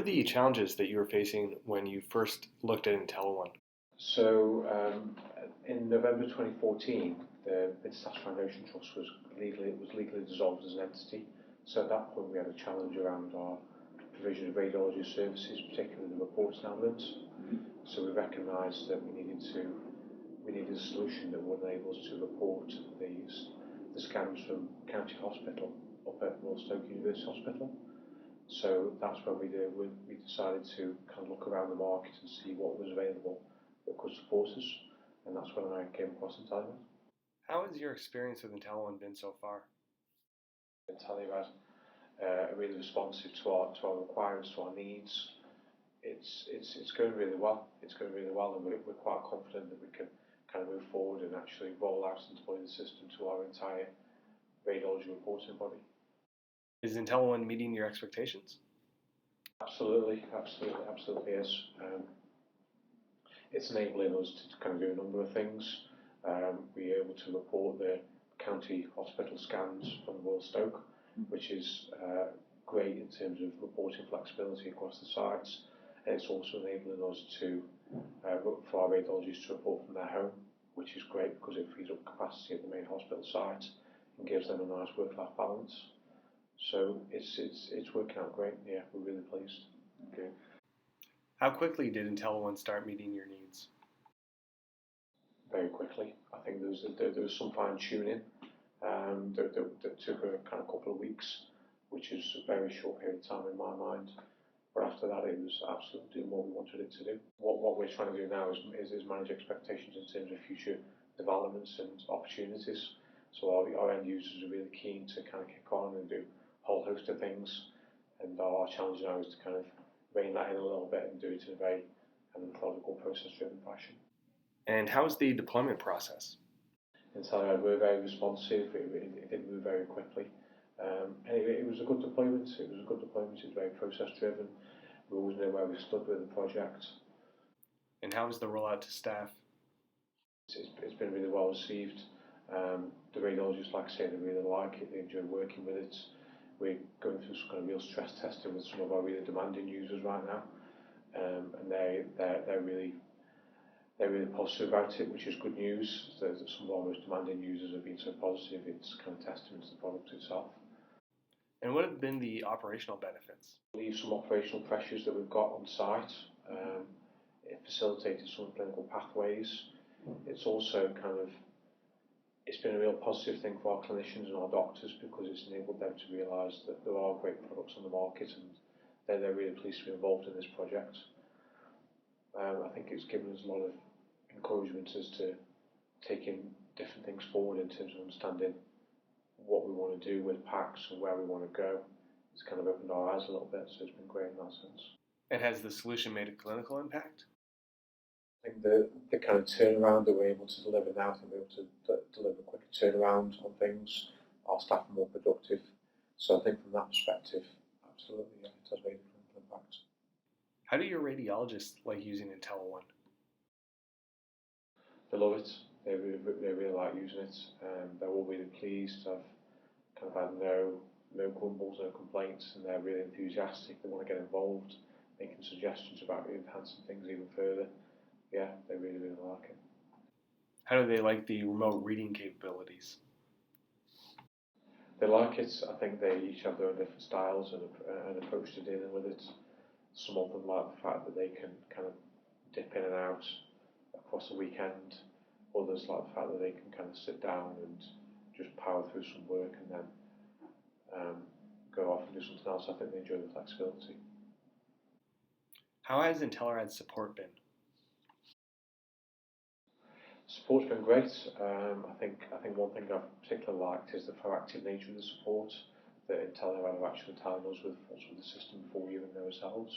the challenges that you were facing when you first looked at InteleOne? So in November 2014, the Midlands Foundation Trust was legally dissolved as an entity. So at that point, we had a challenge around our provision of radiology services, particularly the reporting elements. So we recognised that we needed a solution that would enable us to report the scans from County Hospital up at Stoke University Hospital. So that's when we decided to kind of look around the market and see what was available that could support us, and that's when I came across Intelerad. How has your experience with InteleOne been so far? Intelerad are really responsive to our requirements, to our needs. It's going really well. It's going really well, and we're quite confident that we can kind of move forward and actually roll out and deploy the system to our entire radiology reporting body. Is InteleOne meeting your expectations? Absolutely is. It's enabling us to kind of do a number of things. We're able to report the county hospital scans from Royal Stoke, which is great in terms of reporting flexibility across the sites. And it's also enabling us to for our radiologists to report from their home, which is great because it frees up capacity at the main hospital site and gives them a nice work-life balance. So it's working out great. Yeah, we're really pleased. Okay. How quickly did InteleOne start meeting your needs? Very quickly. I think there was some fine tuning that took a kind of couple of weeks, which is a very short period of time in my mind. But after that, it was absolutely doing what we wanted it to do. What we're trying to do now is manage expectations in terms of future developments and opportunities. So our end users are really keen to kind of kick on and do a whole host of things. And our challenge now is to kind of rein that in a little bit and do it in a very kind of methodical, process-driven fashion. And how is the deployment process? Intelerad were very responsive. It did move very quickly. And it was a good deployment. It was very process-driven. We always know where we stood with the project. And how was the rollout to staff? It's been really well received. The radiologists, like I say, they really like it. They enjoy working with it. We're going through some kind of real stress testing with some of our really demanding users right now, and they're really positive about it, which is good news. That some of our most demanding users have been so positive. It's kind of testament to the product itself. And what have been the operational benefits? Leave some operational pressures that we've got on site. It facilitated some clinical pathways. It's also it's been a real positive thing for our clinicians and our doctors because it's enabled them to realise that there are great products on the market and they're really pleased to be involved in this project. I think it's given us a lot of encouragement as to taking different things forward in terms of understanding what we want to do with PACS and where we want to go. It's kind of opened our eyes a little bit, so it's been great in that sense. And has the solution made a clinical impact? I think the kind of turnaround that we're able to deliver now, I think we're able to deliver a quicker turnaround on things. Our staff are more productive. So I think from that perspective, absolutely, yeah, it has made a clinical impact. How do your radiologists like using InteleOne? They love it. They really like using it. They're all really pleased. I've kind of had no grumbles, no complaints, and they're really enthusiastic. They want to get involved, making suggestions about enhancing things even further. Yeah, they really like it. How do they like the remote reading capabilities? They like it. I think they each have their own different styles and approach to dealing with it. Some of them like the fact that they can kind of dip in and out across the weekend. Others like the fact that they can kind of sit down and just power through some work and then go off and do something else. I think they enjoy the flexibility. How has Intelerad support been? Support's been great. I think one thing I've particularly liked is the proactive nature of the support. That Intelerad are actually telling us with the system before we even know ourselves,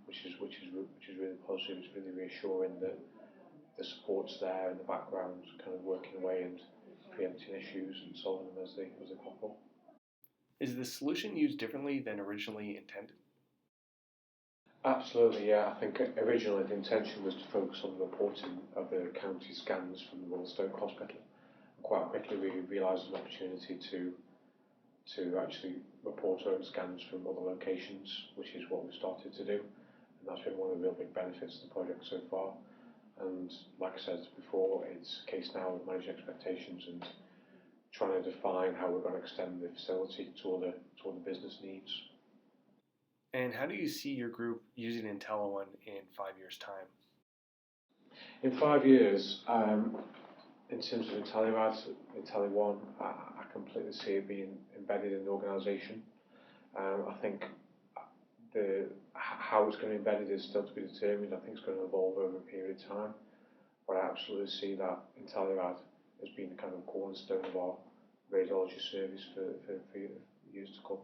which is really positive. It's really reassuring that the support's there in the background, kind of working away and preempting issues and solving them as they pop up. Is the solution used differently than originally intended? Absolutely, yeah. I think originally the intention was to focus on the reporting of the county scans from the Royal Stoke Hospital. And quite quickly we realised an opportunity to to actually report our own scans from other locations, which is what we've started to do. And that's been one of the real big benefits of the project so far. And like I said before, it's a case now of managing expectations and trying to define how we're going to extend the facility to all the business needs. And how do you see your group using InteleOne in 5 years' time? In 5 years, in terms of Intelerad, InteleOne, I completely see it being embedded in the organisation. I think how it's going to be embedded is still to be determined. I think it's going to evolve over a period of time, but I absolutely see that Intelerad as being the kind of cornerstone of our radiology service for years to come.